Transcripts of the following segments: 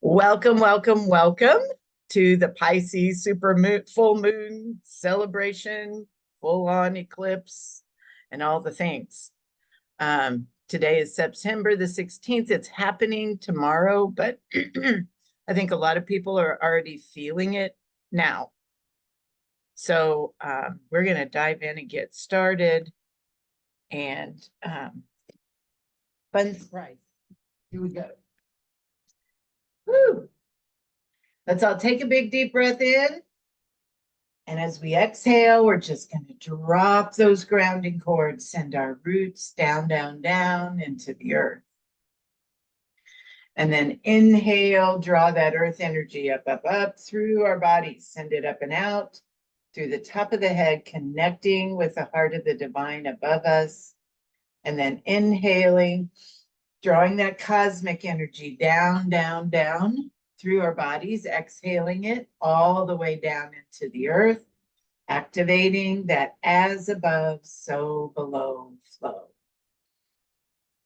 Welcome, welcome, welcome to the Pisces full moon celebration, full on eclipse, and all the things. Today is September the 16th. It's happening tomorrow, but I think a lot of people are already feeling it now. So we're going to dive in and get started. And fun surprise. Here we go. Woo! Let's all take a big deep breath in. And as we exhale, we're just going to drop those grounding cords, send our roots down, down, down into the earth. And then inhale, draw that earth energy up, up, up through our bodies. Send it up and out through the top of the head, connecting with the heart of the divine above us. And then inhaling, drawing that cosmic energy down, down, down through our bodies, exhaling it all the way down into the earth, activating that as above, so below flow.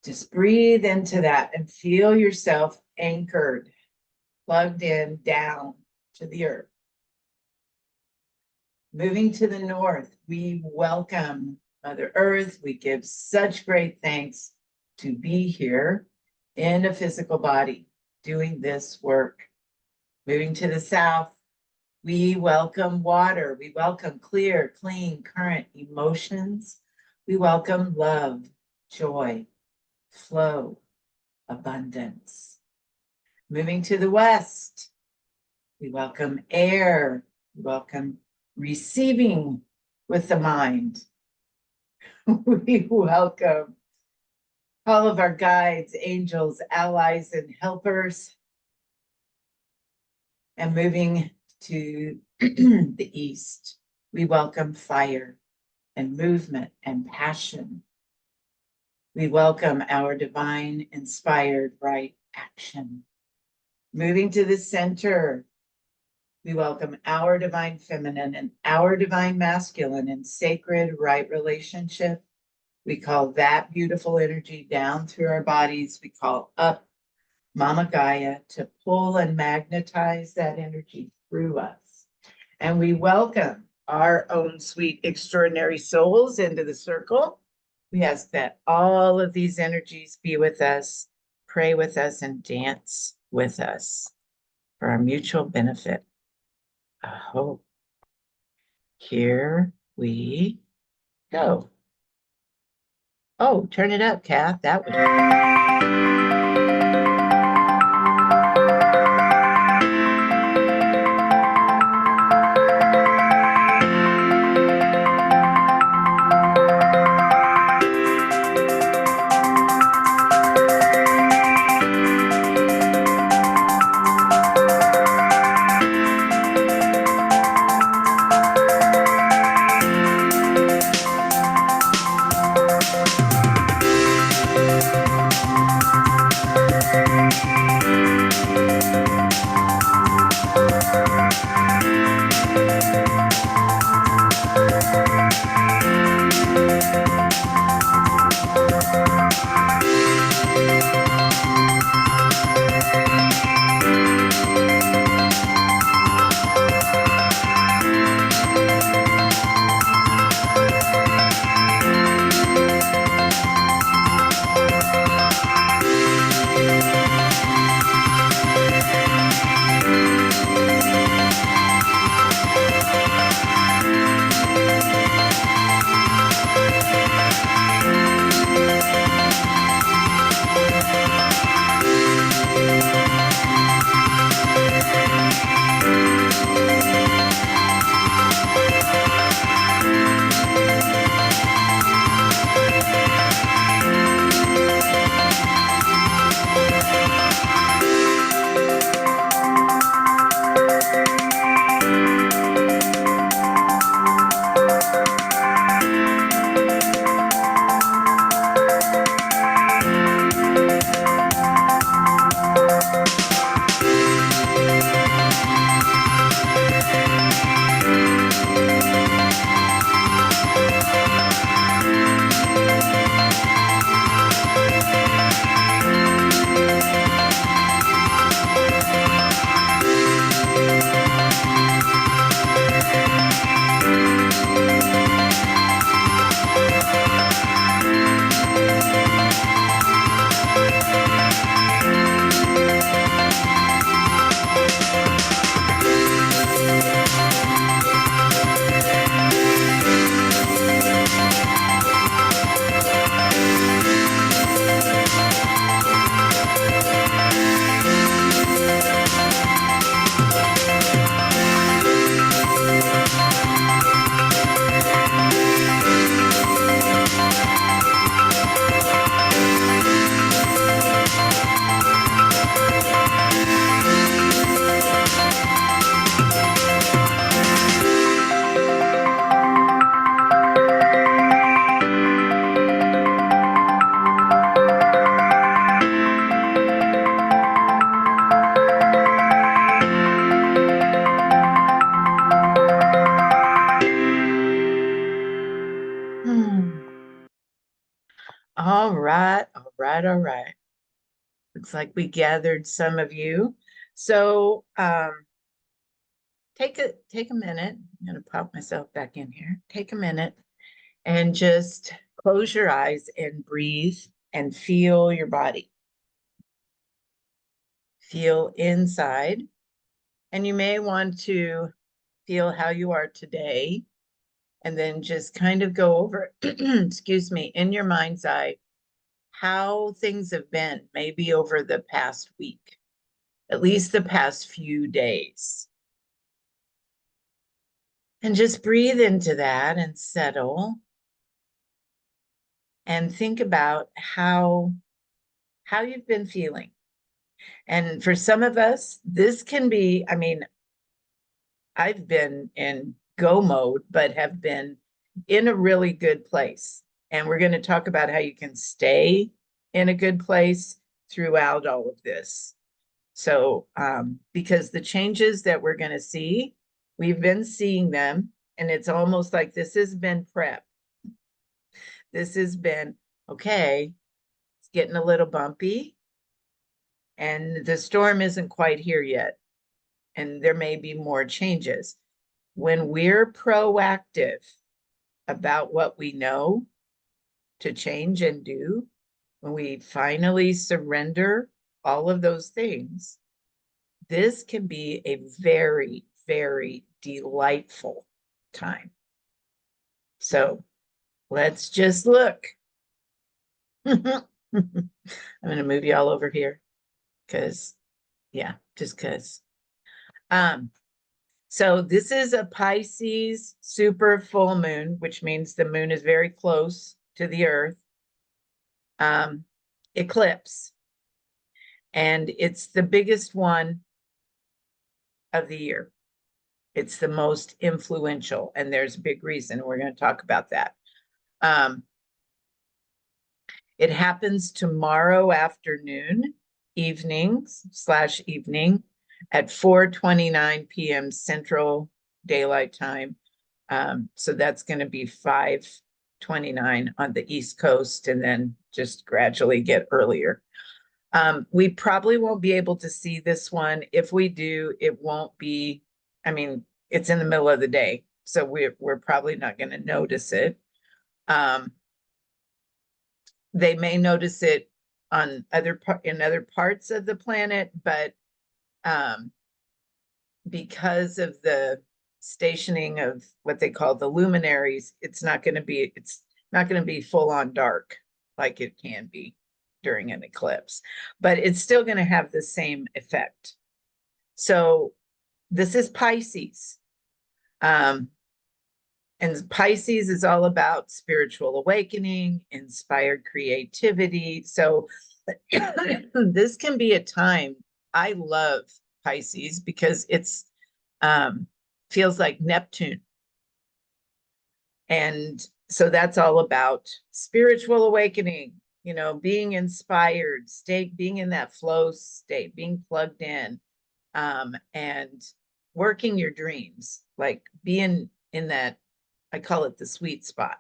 Just breathe into that and feel yourself anchored, plugged in down to the earth. Moving to the north, we welcome Mother Earth. We give such great thanks to be here in a physical body doing this work. Moving to the south, we welcome water. We welcome clear, clean, current emotions. We welcome love, joy, flow, abundance. Moving to the west, we welcome air. We welcome receiving with the mind. We welcome all of our guides, angels, allies, and helpers. And moving to the east, we welcome fire and movement and passion. We welcome our divine inspired right action. Moving to the center, we welcome our divine feminine and our divine masculine in sacred right relationship. We call that beautiful energy down through our bodies. We call up Mama Gaia to pull and magnetize that energy through us. And we welcome our own sweet, extraordinary souls into the circle. We ask that all of these energies be with us, pray with us, and dance with us for our mutual benefit. Oh, here we go. Oh, turn it up, Kath. That would. right, all right. Looks like we gathered some of you. So take a minute. I'm gonna pop myself back in here. Take a minute and just close your eyes and breathe and feel your body. Feel inside. And you may want to feel how you are today, and then just kind of go over, excuse me, in your mind's eye, how things have been, maybe over the past week, at least the past few days. And just breathe into that and settle. And think about how you've been feeling. And for some of us, this can be, I mean, I've been in go mode, but have been in a really good place. And we're going to talk about how you can stay in a good place throughout all of this. So, because the changes that we're going to see, we've been seeing them, and it's almost like this has been prep. This has been, okay, it's getting a little bumpy, and the storm isn't quite here yet. And there may be more changes. When we're proactive about what we know to change and do, when we finally surrender all of those things, this can be a very, very delightful time. So let's just look. I'm going to move you all over here because, yeah, just because. So this is a Pisces super full moon, which means the moon is very close to the earth. Eclipse. And it's the biggest one of the year. It's the most influential, and there's a big reason. We're going to talk about that. It happens tomorrow afternoon, evening at 4:29 p.m. Central Daylight Time. So that's going to be 5:29 on the East Coast, and then just gradually get earlier. We probably won't be able to see this one. If we do, it won't be, I mean, it's in the middle of the day, so we're probably not going to notice it. They may notice it on in other parts of the planet, but because of the stationing of what they call the luminaries, it's not going to be full on dark like it can be during an eclipse, but it's still going to have the same effect. So this is Pisces. And Pisces is all about spiritual awakening, inspired creativity. So this can be a time. I love Pisces because it's feels like Neptune. And so that's all about spiritual awakening, being inspired, being in that flow state, being plugged in, and working your dreams, like being in that, I call it the sweet spot.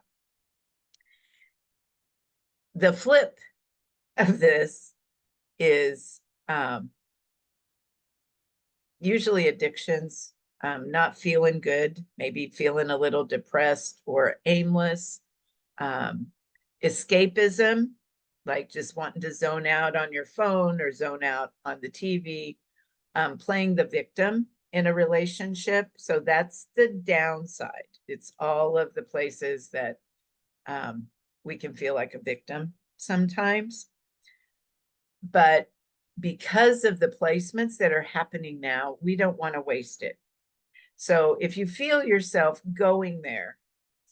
The flip of this is usually addictions, not feeling good, maybe feeling a little depressed or aimless, escapism, like just wanting to zone out on your phone or zone out on the TV, playing the victim in a relationship. So that's the downside. It's all of the places that we can feel like a victim sometimes. But because of the placements that are happening now, we don't want to waste it. So if you feel yourself going there,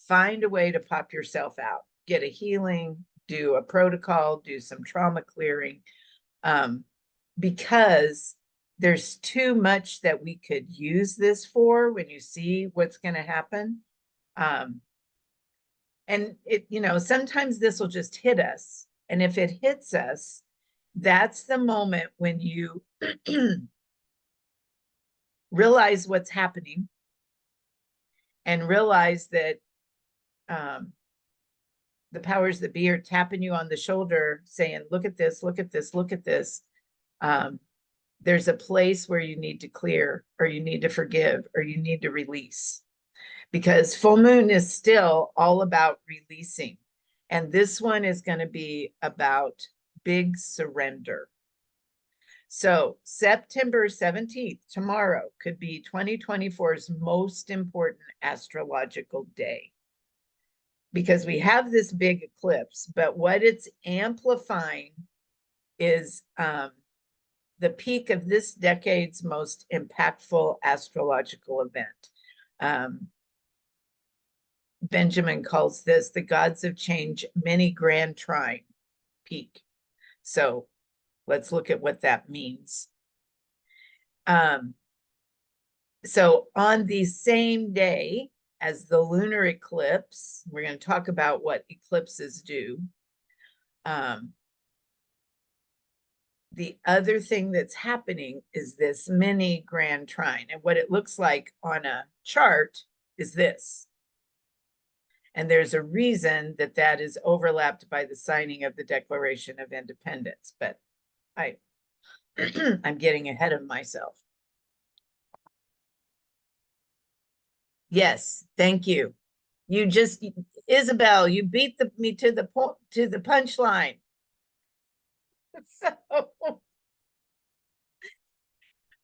find a way to pop yourself out, get a healing, do a protocol, do some trauma clearing, because there's too much that we could use this for when you see what's going to happen. And sometimes this will just hit us. And if it hits us, that's the moment when you realize what's happening and realize that the powers that be are tapping you on the shoulder saying, look at this, look at this, look at this. There's a place where you need to clear, or you need to forgive, or you need to release. Because full moon is still all about releasing. And this one is going to be about big surrender. So September 17th, tomorrow, could be 2024's most important astrological day. Because we have this big eclipse, but what it's amplifying is the peak of this decade's most impactful astrological event. Benjamin calls this the gods of change mini grand trine peak. So let's look at what that means. So on the same day as the lunar eclipse, we're going to talk about what eclipses do. The other thing that's happening is this mini grand trine. And what it looks like on a chart is this. And there's a reason that that is overlapped by the signing of the Declaration of Independence. But I'm getting ahead of myself. Yes, thank you. You just, Isabel, you beat me to the punchline. So,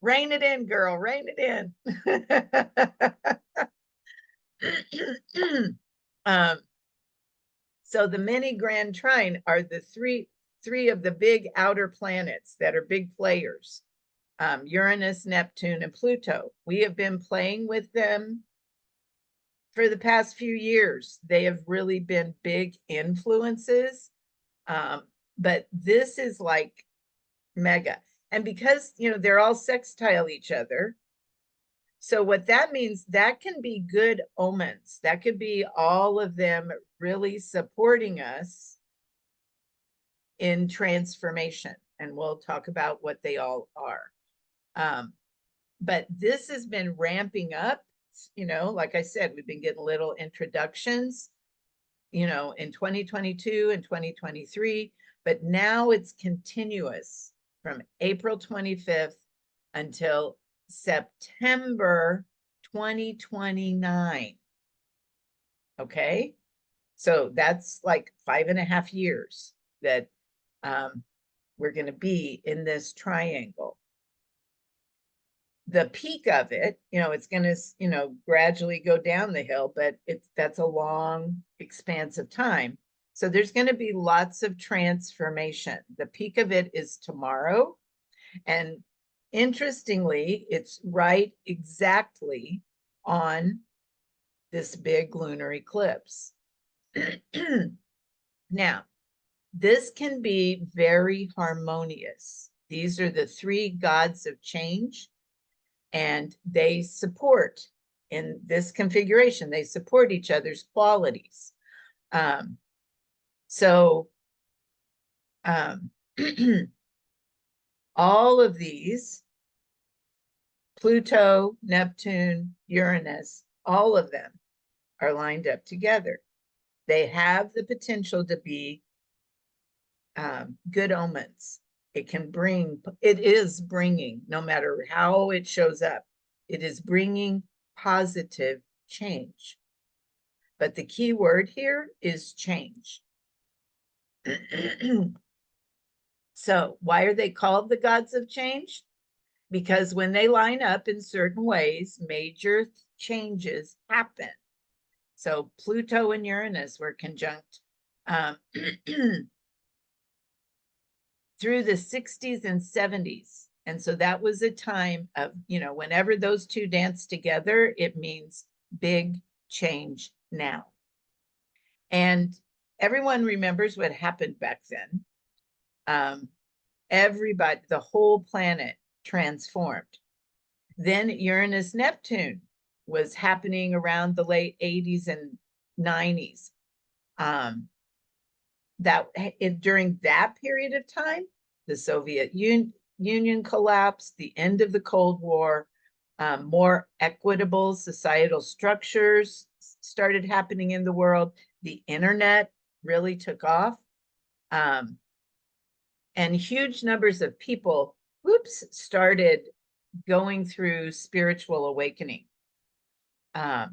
rein it in, girl, rein it in. So the mini grand trine are the three of the big outer planets that are big players. Uranus, Neptune, and Pluto. We have been playing with them for the past few years. They have really been big influences. But this is like mega. And because, they're all sextile each other. So what that means, that can be good omens. That could be all of them really supporting us in transformation. And we'll talk about what they all are. But this has been ramping up, like I said, we've been getting little introductions, in 2022 and 2023, but now it's continuous from April 25th until September 2029. Okay. So that's like 5.5 years that we're going to be in this triangle. The peak of it, it's going to, gradually go down the hill, but that's a long expanse of time. So there's going to be lots of transformation. The peak of it is tomorrow. And interestingly, it's right exactly on this big lunar eclipse. Now, this can be very harmonious. These are the three gods of change. And they support, in this configuration, they support each other's qualities. All of these, Pluto, Neptune, Uranus, all of them are lined up together. They have the potential to be good omens. It is bringing, no matter how it shows up, it is bringing positive change. But the key word here is change. So why are they called the gods of change? Because when they line up in certain ways, major changes happen. So Pluto and Uranus were conjunct through the 60s and 70s. And so that was a time of, whenever those two dance together, it means big change now. And everyone remembers what happened back then. Everybody, the whole planet transformed. Then Uranus Neptune was happening around the late 80s and 90s. During that period of time, the Soviet Union collapsed, the end of the Cold War, more equitable societal structures started happening in the world. The internet really took off. And huge numbers of people, started going through spiritual awakening. That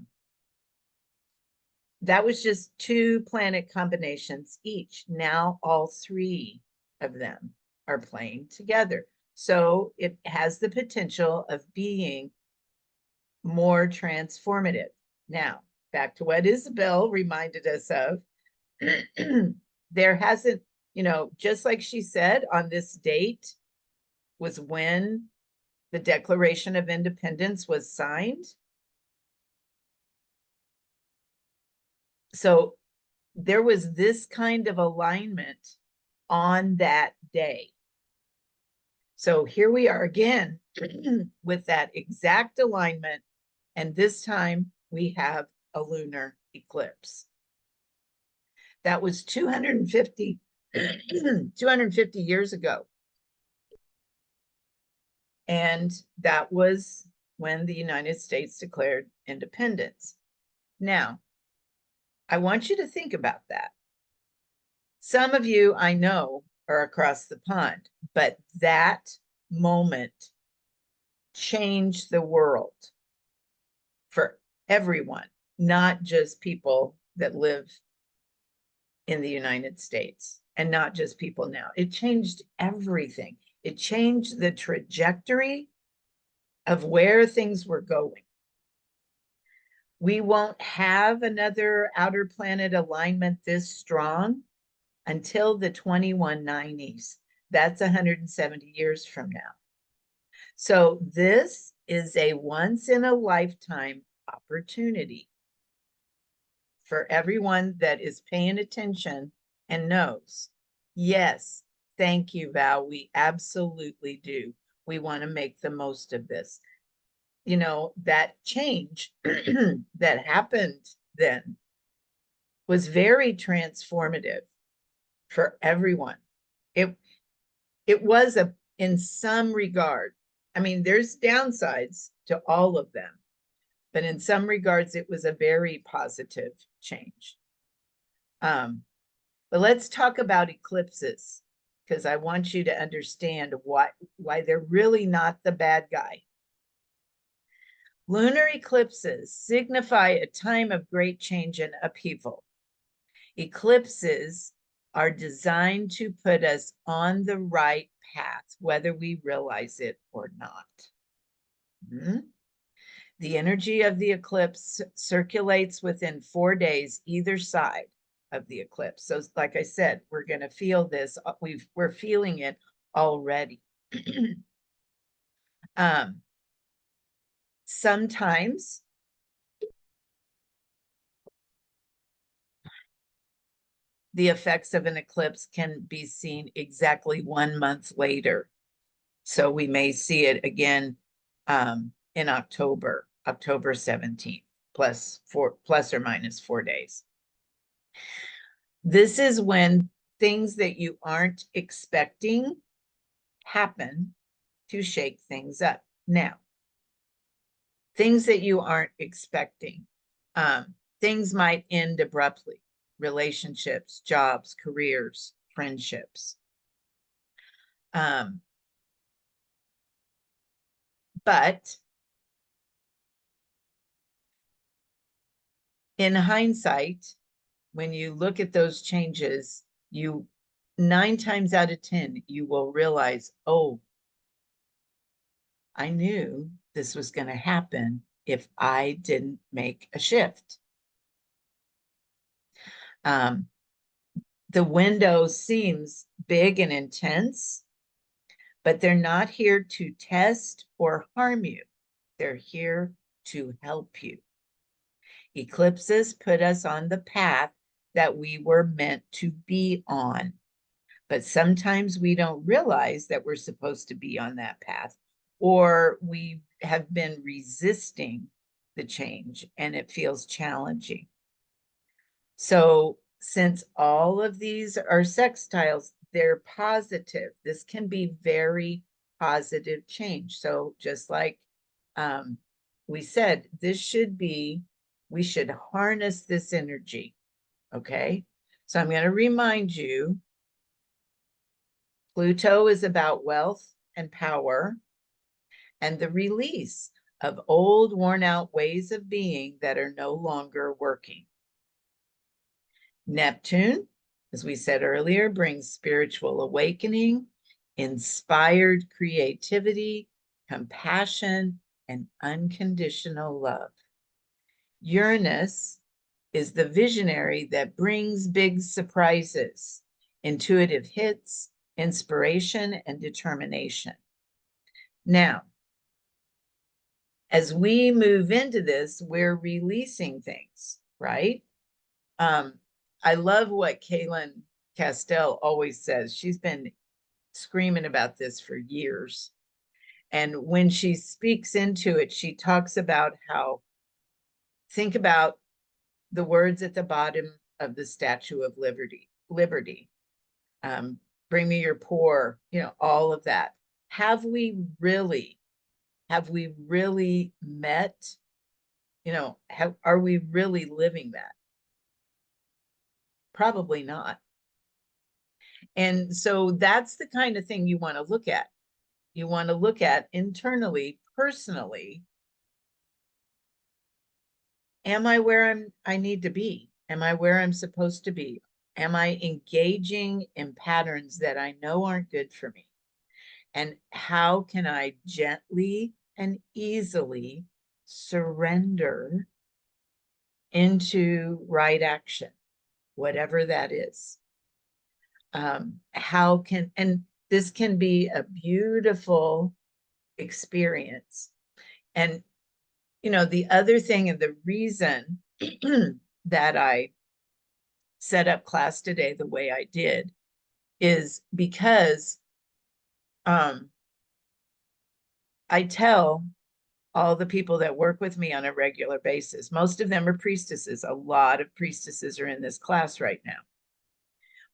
was just 2 planet combinations each. Now all 3 of them are playing together. So it has the potential of being more transformative. Now, back to what Isabel reminded us of. There hasn't, just like she said, on this date was when the Declaration of Independence was signed. So there was this kind of alignment on that day. So here we are again with that exact alignment. And this time we have a lunar eclipse. That was 250 years ago. And that was when the United States declared independence. Now, I want you to think about that. Some of you I know are across the pond, but that moment changed the world for everyone, not just people that live in the United States and not just people now. It changed everything. It changed the trajectory of where things were going. We won't have another outer planet alignment this strong until the 2190s. That's 170 years from now. So this is a once in a lifetime opportunity for everyone that is paying attention and knows. Yes, thank you, Val. We absolutely do. We want to make the most of this. That change that happened then was very transformative for everyone. It was in some regard. I mean, there's downsides to all of them, but in some regards, it was a very positive change. But let's talk about eclipses, because I want you to understand why they're really not the bad guy. Lunar eclipses signify a time of great change and upheaval. Eclipses are designed to put us on the right path, whether we realize it or not. The energy of the eclipse circulates within 4 days, either side of the eclipse. So like I said, we're going to feel this. We're feeling it already. Sometimes the effects of an eclipse can be seen exactly 1 month later. So we may see it again in October 17th, plus or minus 4 days. This is when things that you aren't expecting happen to shake things up. Now, things that you aren't expecting, things might end abruptly. Relationships, jobs, careers, friendships. But in hindsight, when you look at those changes, 9 times out of 10, you will realize, oh, I knew this was going to happen if I didn't make a shift. The window seems big and intense, but they're not here to test or harm you. They're here to help you. Eclipses put us on the path that we were meant to be on. But sometimes we don't realize that we're supposed to be on that path, or we have been resisting the change and it feels challenging. So since all of these are sextiles, they're positive. This can be very positive change. So just like we said, we should harness this energy, okay? So I'm going to remind you, Pluto is about wealth and power and the release of old, worn out ways of being that are no longer working. Neptune, as we said earlier, brings spiritual awakening, inspired creativity, compassion, and unconditional love. Uranus is the visionary that brings big surprises, intuitive hits, inspiration, and determination. Now, as we move into this, we're releasing things, right? I love what Kaylin Castell always says. She's been screaming about this for years. And when she speaks into it, she talks about how, think about the words at the bottom of the Statue of Liberty. Bring me your poor, all of that. Have we really met, are we really living that? Probably not. And so that's the kind of thing you want to look at. You want to look at internally, personally. Am I where I need to be? Am I where I'm supposed to be? Am I engaging in patterns that I know aren't good for me? And how can I gently and easily surrender into right action, whatever that is? And this can be a beautiful experience. And, the other thing and the reason that I set up class today the way I did is because I tell all the people that work with me on a regular basis, most of them are priestesses. A lot of priestesses are in this class right now.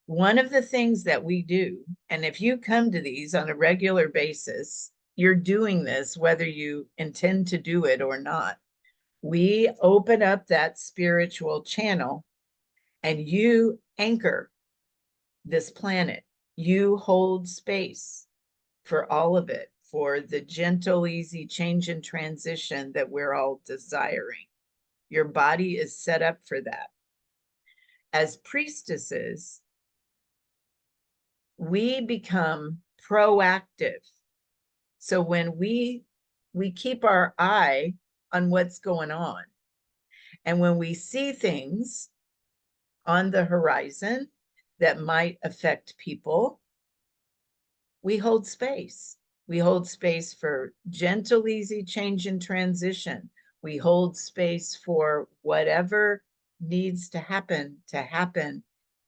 One of the things that we do, and if you come to these on a regular basis, you're doing this whether you intend to do it or not. We open up that spiritual channel and you anchor this planet. You hold space for all of it, for the gentle, easy change and transition that we're all desiring. Your body is set up for that. As priestesses, we become proactive. So when we keep our eye on what's going on, and when we see things on the horizon that might affect people, we hold space. We hold space for gentle, easy change and transition. We hold space for whatever needs to happen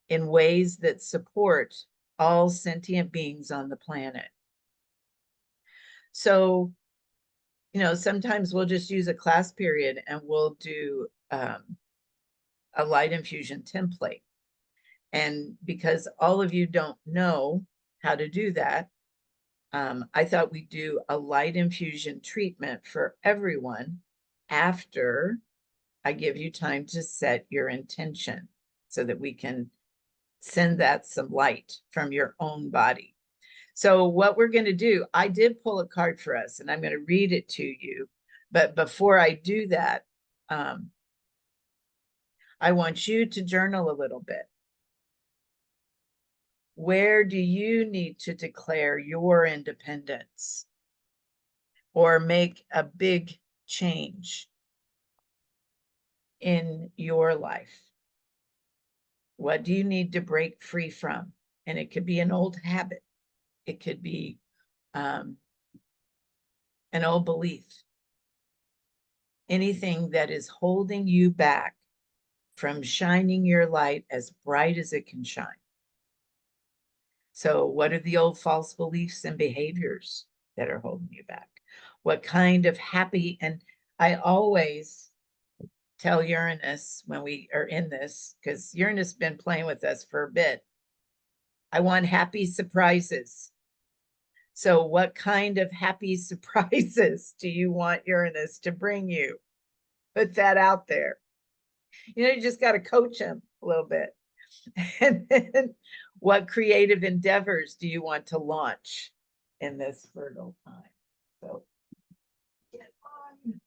in ways that support all sentient beings on the planet. So, sometimes we'll just use a class period and we'll do a light infusion template. And because all of you don't know how to do that, I thought we'd do a light infusion treatment for everyone after I give you time to set your intention so that we can send that some light from your own body. So what we're going to do, I did pull a card for us and I'm going to read it to you. But before I do that, I want you to journal a little bit. Where do you need to declare your independence or make a big change in your life? What do you need to break free from? And it could be an old habit. It could be an old belief. Anything that is holding you back from shining your light as bright as it can shine. So what are the old false beliefs and behaviors that are holding you back? What kind of happy, and I always tell Uranus when we are in this, because Uranus has been playing with us for a bit, I want happy surprises. So what kind of happy surprises do you want Uranus to bring you? Put that out there. You just got to coach him a little bit. And then what creative endeavors do you want to launch in this fertile time? So get on.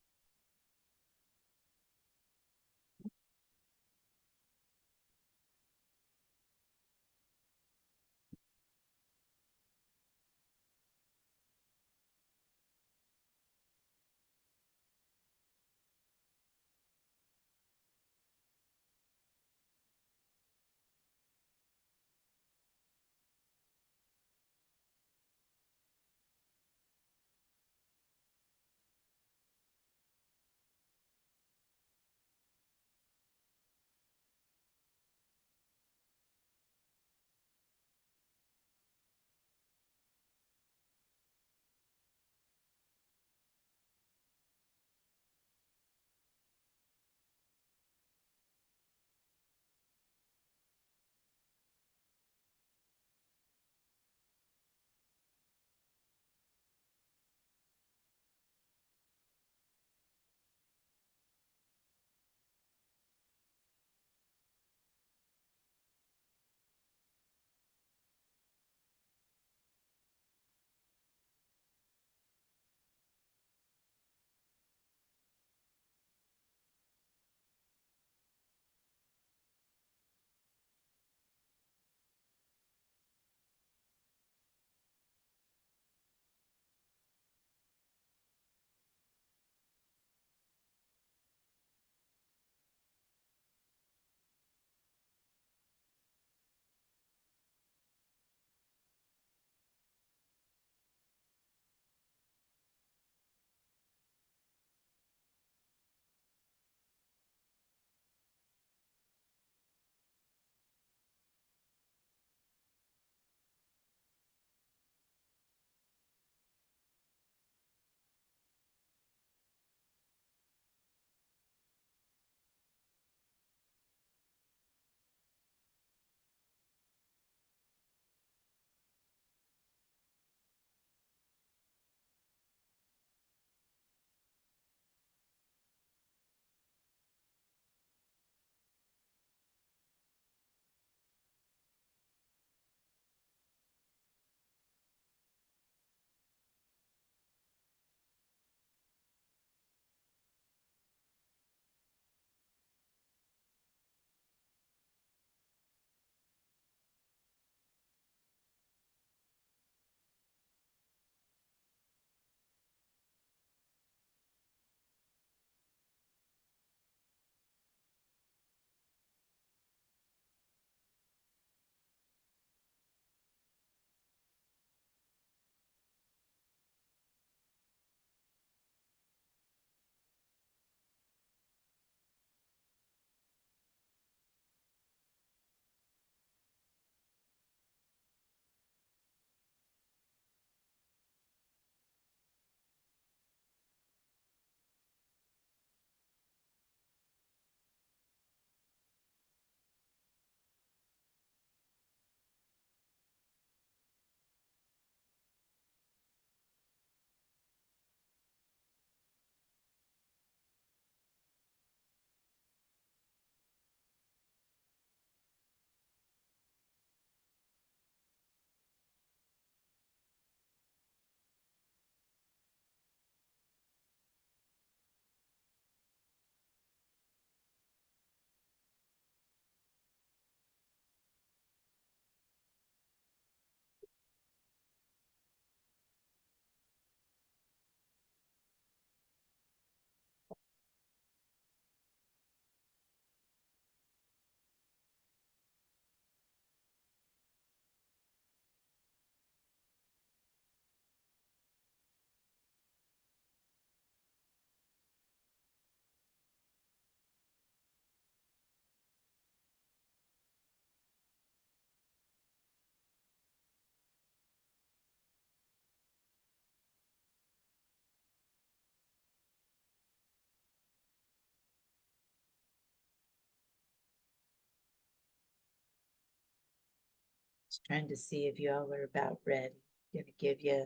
Just trying to see if y'all are about ready. Gonna give you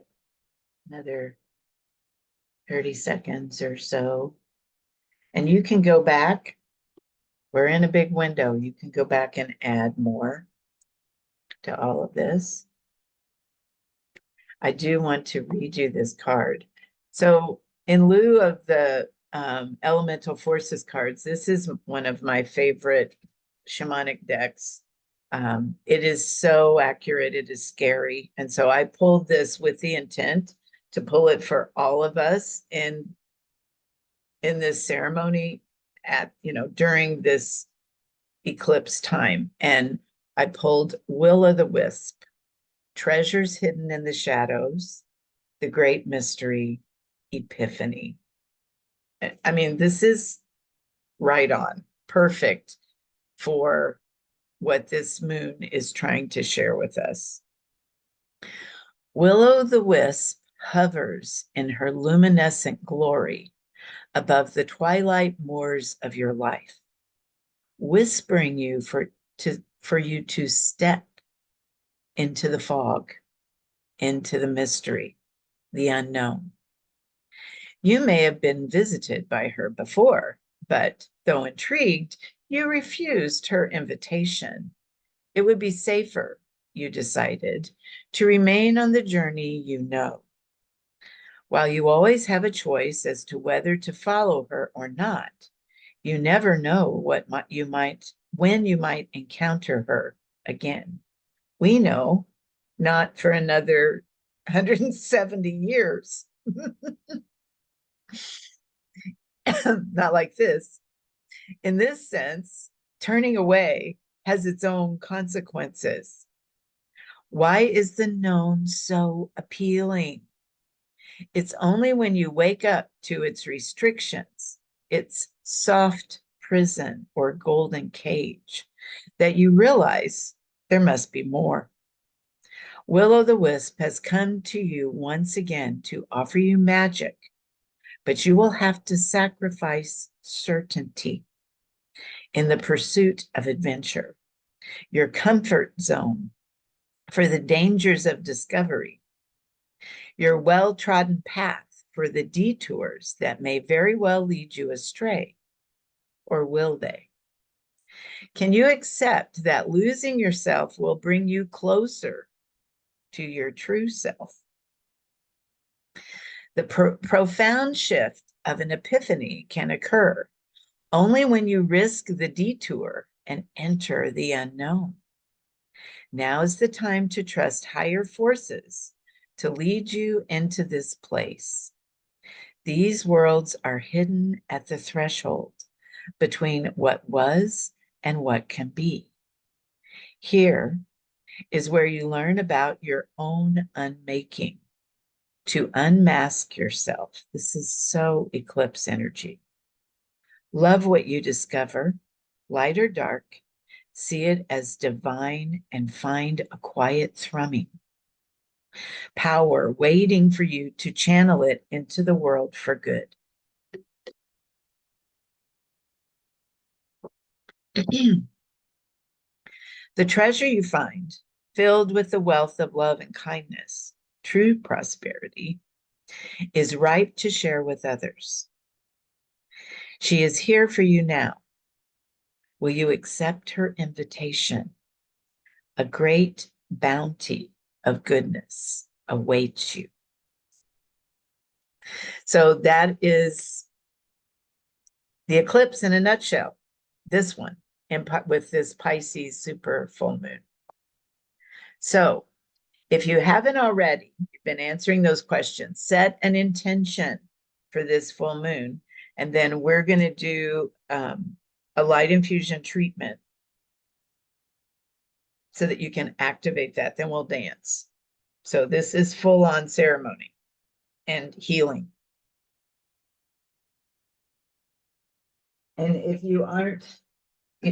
another 30 seconds or so. And you can go back We're in a big window. You can go back and add more to all of this. I do want to read you this card. So in lieu of the elemental forces cards, this is one of my favorite shamanic decks. It is so accurate, it is scary. And so I pulled this with the intent to pull it for all of us in this ceremony at, during this eclipse time. And I pulled Will-o'-the-Wisp, treasures hidden in the shadows, the great mystery, epiphany. I mean, this is right on, perfect for what this moon is trying to share with us. Will-o'-the-Wisp hovers in her luminescent glory above the twilight moors of your life, whispering for you to step into the fog, into the mystery, the unknown. You may have been visited by her before, but though intrigued, you refused her invitation. It would be safer, you decided, to remain on the journey you know. While you always have a choice as to whether to follow her or not, you never know when you might encounter her again. We know, not for another 170 years. Not like this. In this sense, turning away has its own consequences. Why is the known so appealing? It's only when you wake up to its restrictions, its soft prison or golden cage, that you realize there must be more. Will-o'-the-Wisp has come to you once again to offer you magic, but you will have to sacrifice certainty in the pursuit of adventure, your comfort zone for the dangers of discovery, your well-trodden path for the detours that may very well lead you astray, or will they? Can you accept that losing yourself will bring you closer to your true self? The profound shift of an epiphany can occur only when you risk the detour and enter the unknown. Now is the time to trust higher forces to lead you into this place. These worlds are hidden at the threshold between what was and what can be. Here is where you learn about your own unmaking, to unmask yourself. This is so eclipse energy. Love what you discover, light or dark. See it as divine and find a quiet thrumming. Power waiting for you to channel it into the world for good. The treasure you find, filled with the wealth of love and kindness, true prosperity, is ripe to share with others. She is here for you now. Will you accept her invitation? A great bounty of goodness awaits you. So that is the eclipse in a nutshell. This one, with this Pisces super full moon. So if you haven't already, you've been answering those questions, set an intention for this full moon, and then we're going to do a light infusion treatment so that you can activate that. Then we'll dance. So this is full on ceremony and healing. And if you aren't,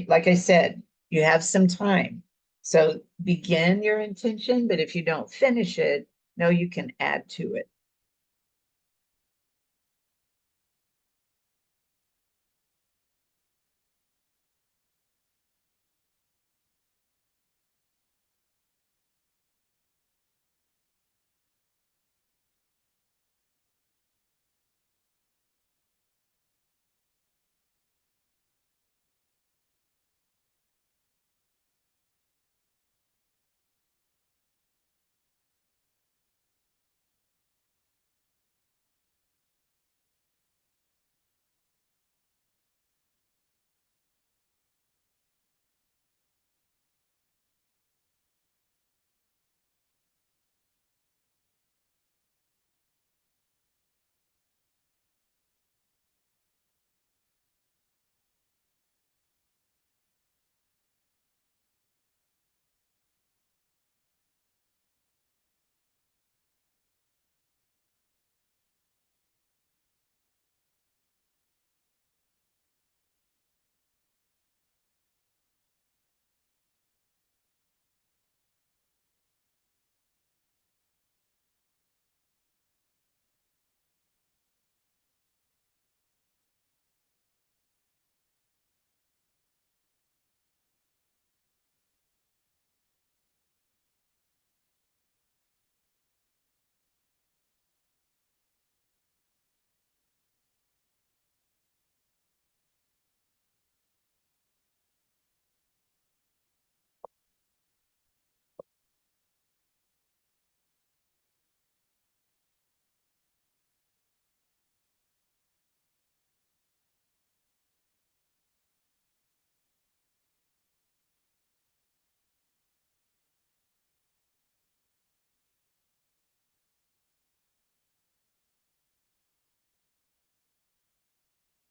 like I said, you have some time. So begin your intention, but if you don't finish it, no, you can add to it.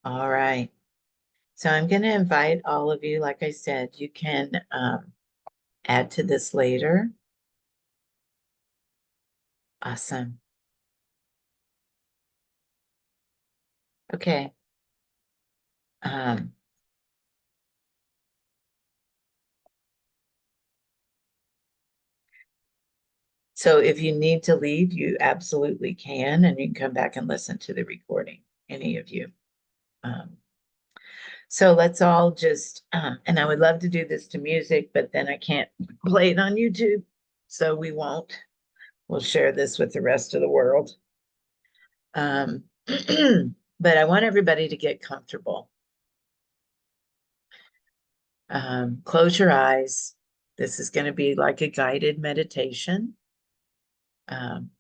All right. So I'm going to invite all of you, like I said, you can add to this later. Awesome. Okay. Um, so if you need to leave, you absolutely can, and you can come back and listen to the recording, any of you. Um, so let's all just, and I would love to do this to music, but then I can't play it on YouTube, so we won't. We'll share this with the rest of the world. But I want everybody to get comfortable. Close your eyes. This is going to be like a guided meditation. Um,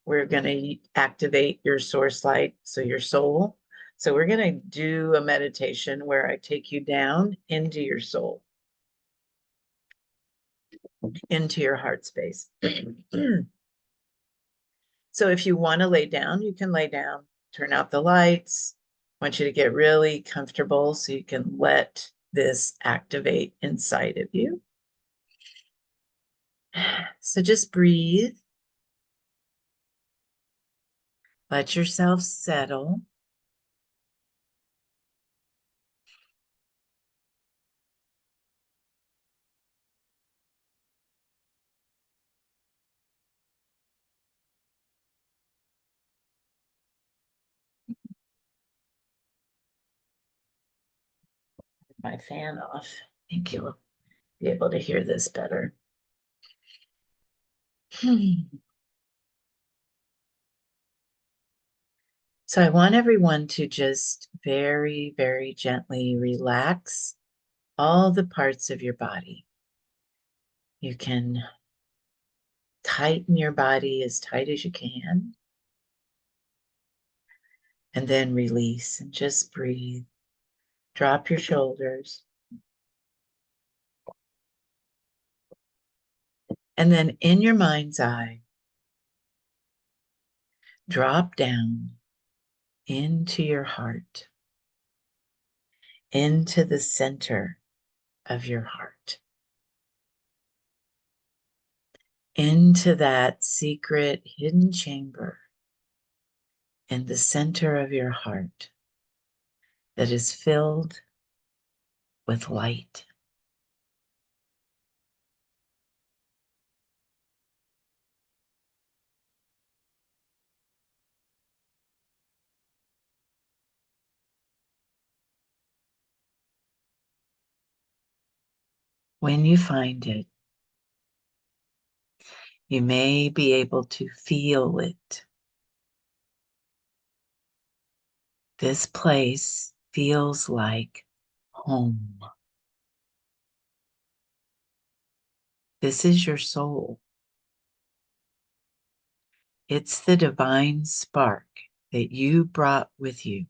we're going to activate your source light, so your soul. So we're going to do a meditation where I take you down into your soul, into your heart space. So if you want to lay down, you can lay down, turn out the lights. I want you to get really comfortable so you can let this activate inside of you. So just breathe. Let yourself settle. My fan off. I think you'll be able to hear this better. So I want everyone to just very, very gently relax all the parts of your body. You can tighten your body as tight as you can, and then release and just breathe. Drop your shoulders. And then in your mind's eye, drop down into your heart, into the center of your heart, into that secret hidden chamber in the center of your heart that is filled with light. When you find it, you may be able to feel it. This place feels like home. This is your soul. It's the divine spark that you brought with you.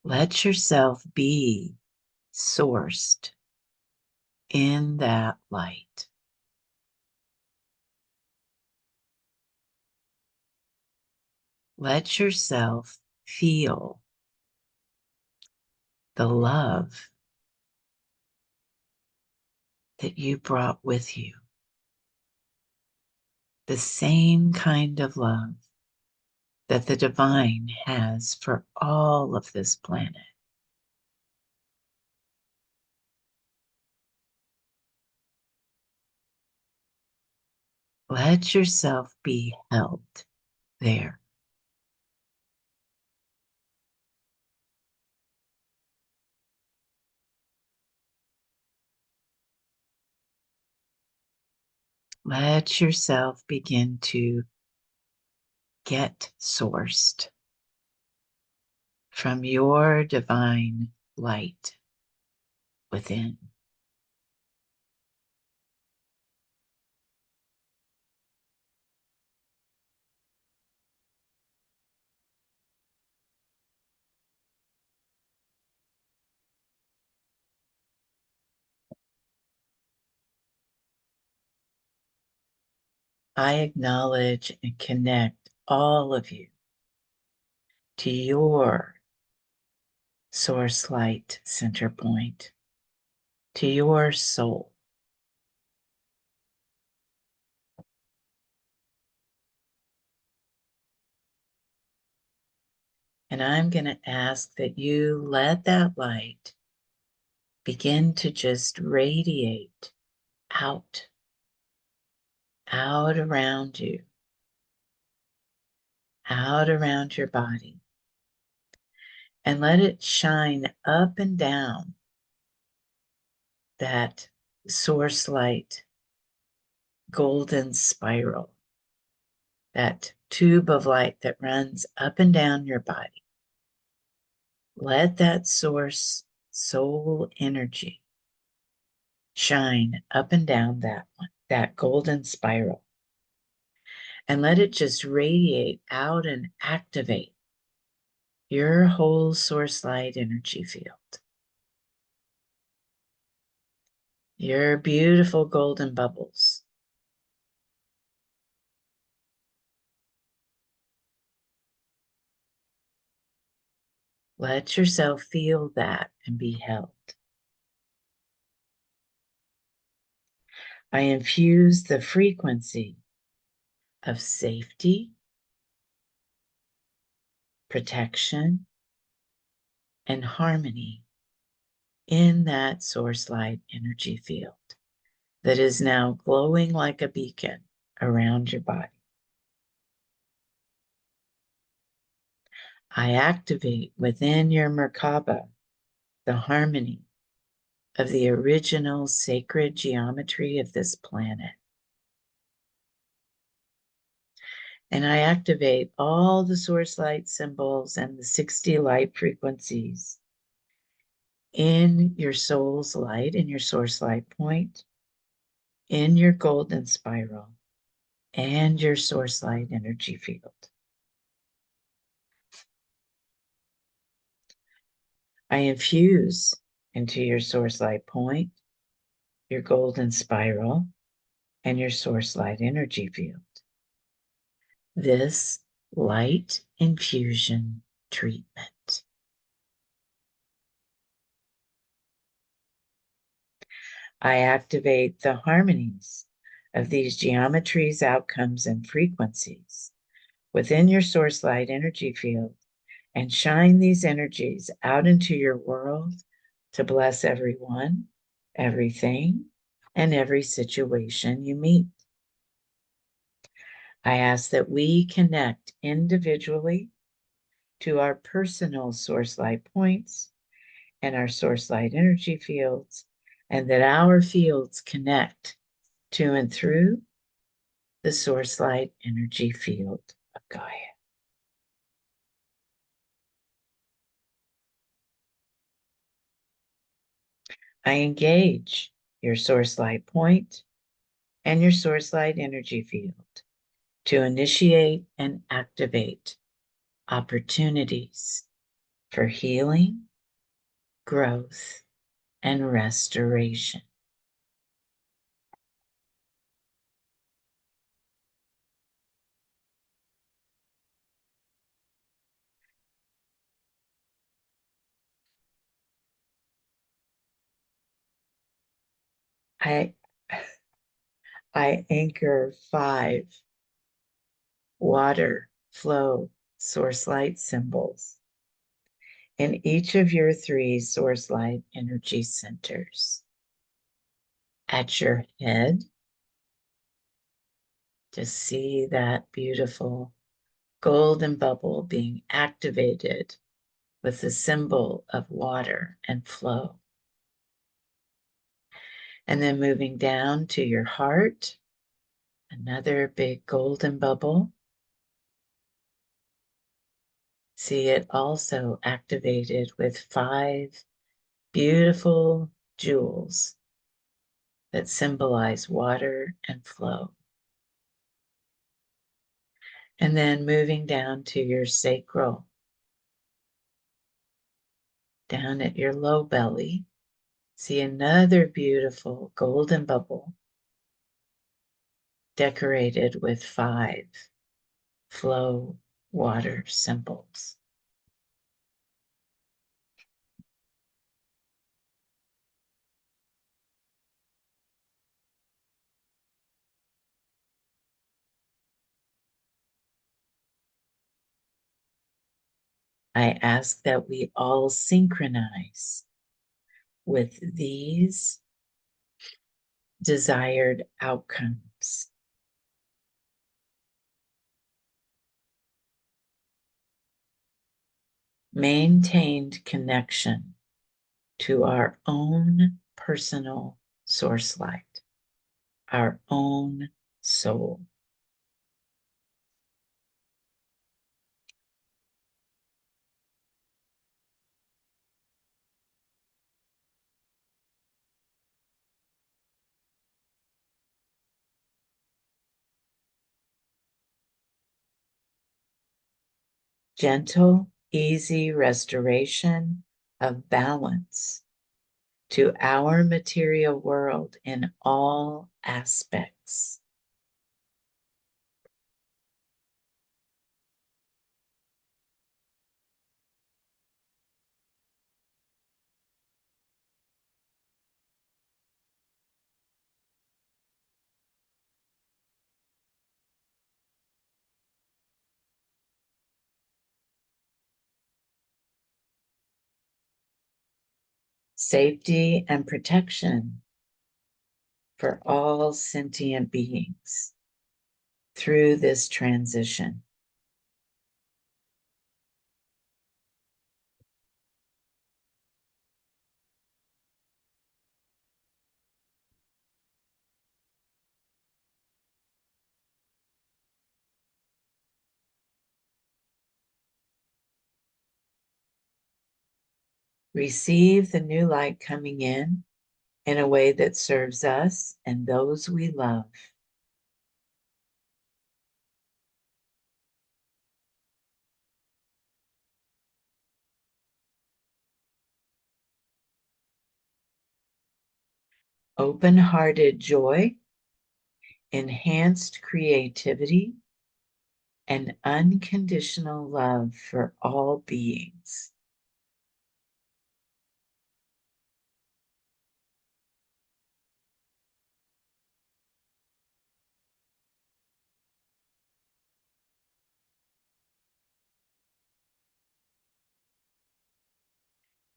Let yourself be sourced in that light. Let yourself feel the love that you brought with you. The same kind of love that the divine has for all of this planet. Let yourself be held there. Let yourself begin to get sourced from your divine light within. I acknowledge and connect all of you to your source light center point, to your soul. And I'm going to ask that you let that light begin to just radiate out, out around you, out around your body, and let it shine up and down that source light golden spiral, that tube of light that runs up and down your body. Let that source soul energy shine up and down that one, that golden spiral, and let it just radiate out and activate your whole source light energy field. Your beautiful golden bubbles. Let yourself feel that and be held. I infuse the frequency of safety, protection, and harmony in that source light energy field that is now glowing like a beacon around your body. I activate within your Merkaba the harmony of the original sacred geometry of this planet. And I activate all the source light symbols and the 60 light frequencies in your soul's light, in your source light point, in your golden spiral, and your source light energy field. I infuse into your source light point, your golden spiral, and your source light energy field this light infusion treatment. I activate the harmonies of these geometries, outcomes, and frequencies within your source light energy field and shine these energies out into your world to bless everyone, everything, and every situation you meet. I ask that we connect individually to our personal source light points and our source light energy fields, and that our fields connect to and through the source light energy field of Gaia. I engage your source light point and your source light energy field to initiate and activate opportunities for healing, growth, and restoration. I anchor 5 water flow source light symbols in each of your 3 source light energy centers. At your head, just see that beautiful golden bubble being activated with the symbol of water and flow. And then moving down to your heart, another big golden bubble. See it also activated with 5 beautiful jewels that symbolize water and flow. And then moving down to your sacral, down at your low belly, see another beautiful golden bubble decorated with 5 flow water symbols. I ask that we all synchronize with these desired outcomes. Maintained connection to our own personal source light, our own soul. Gentle, easy restoration of balance to our material world in all aspects. Safety and protection for all sentient beings through this transition. Receive the new light coming in a way that serves us and those we love. Open-hearted joy, enhanced creativity, and unconditional love for all beings.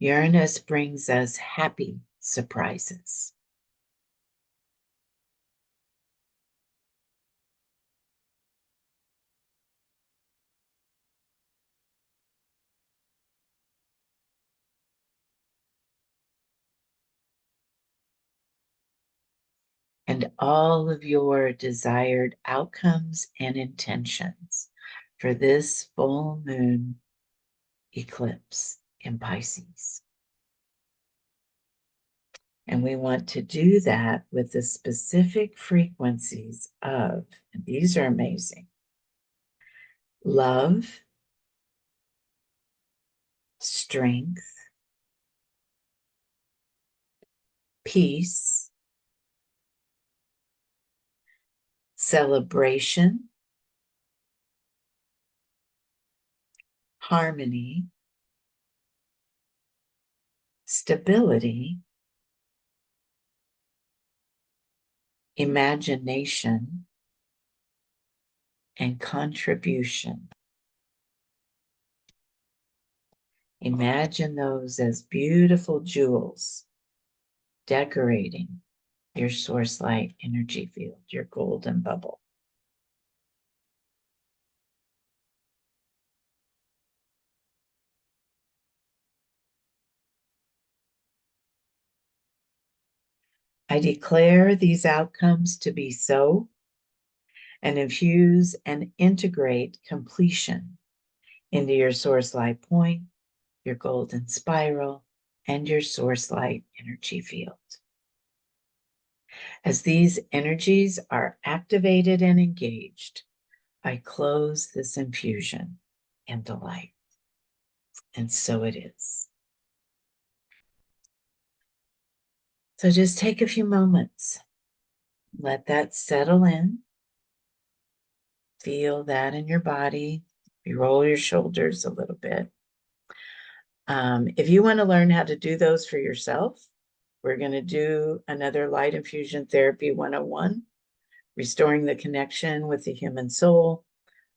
Uranus brings us happy surprises. And all of your desired outcomes and intentions for this full moon eclipse in Pisces. And we want to do that with the specific frequencies of, and these are amazing, love, strength, peace, celebration, harmony, stability, imagination, and contribution. Imagine those as beautiful jewels decorating your source light energy field, your golden bubble. I declare these outcomes to be so and infuse and integrate completion into your source light point, your golden spiral, and your source light energy field. As these energies are activated and engaged, I close this infusion into light. And so it is. So just take a few moments. Let that settle in. Feel that in your body. You roll your shoulders a little bit. If you want to learn how to do those for yourself, we're going to do another light infusion therapy 101, restoring the connection with the human soul.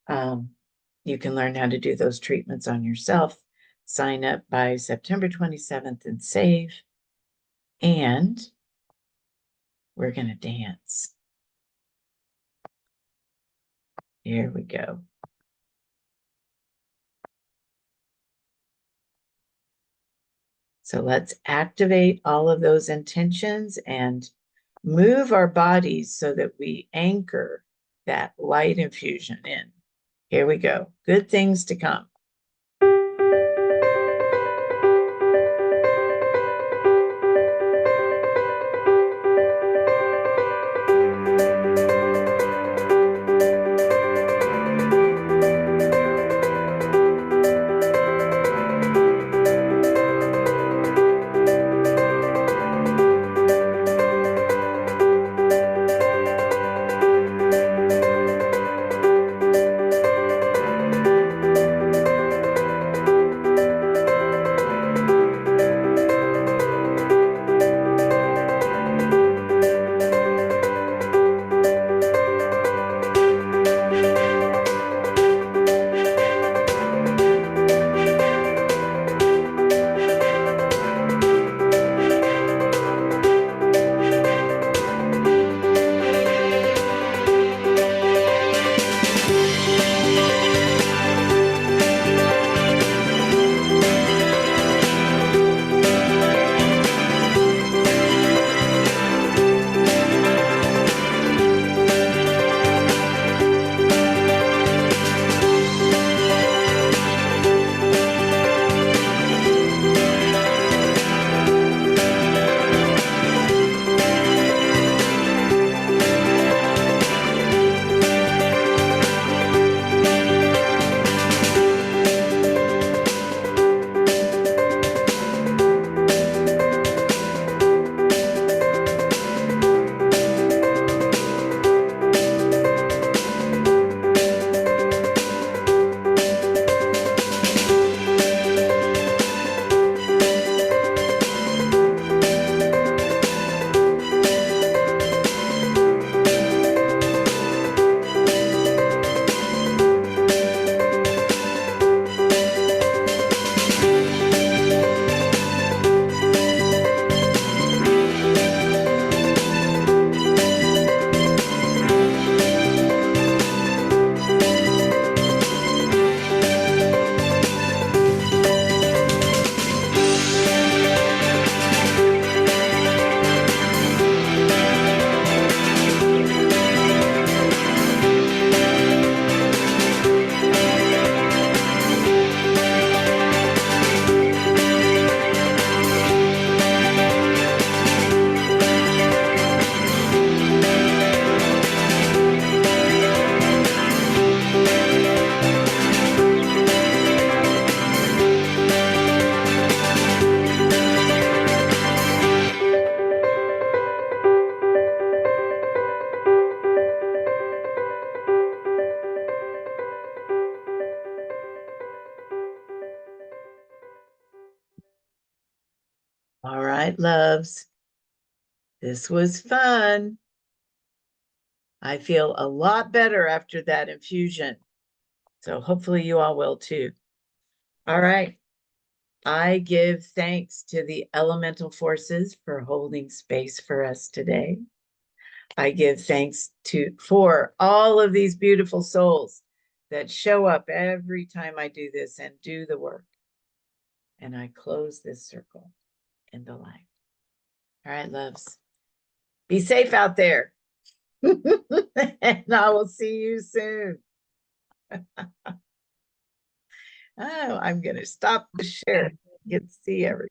You can learn how to do those treatments on yourself. Sign up by September 27th and save. And we're going to dance. Here we go. So let's activate all of those intentions and move our bodies so that we anchor that light infusion in. Here we go. Good things to come. All right, loves. This was fun. I feel a lot better after that infusion. So hopefully you all will too. All right. I give thanks to the elemental forces for holding space for us today. I give thanks for all of these beautiful souls that show up every time I do this and do the work. And I close this circle in the light. All right, loves. Be safe out there. And I will see you soon. Oh, I'm going to stop the share. You can see everything.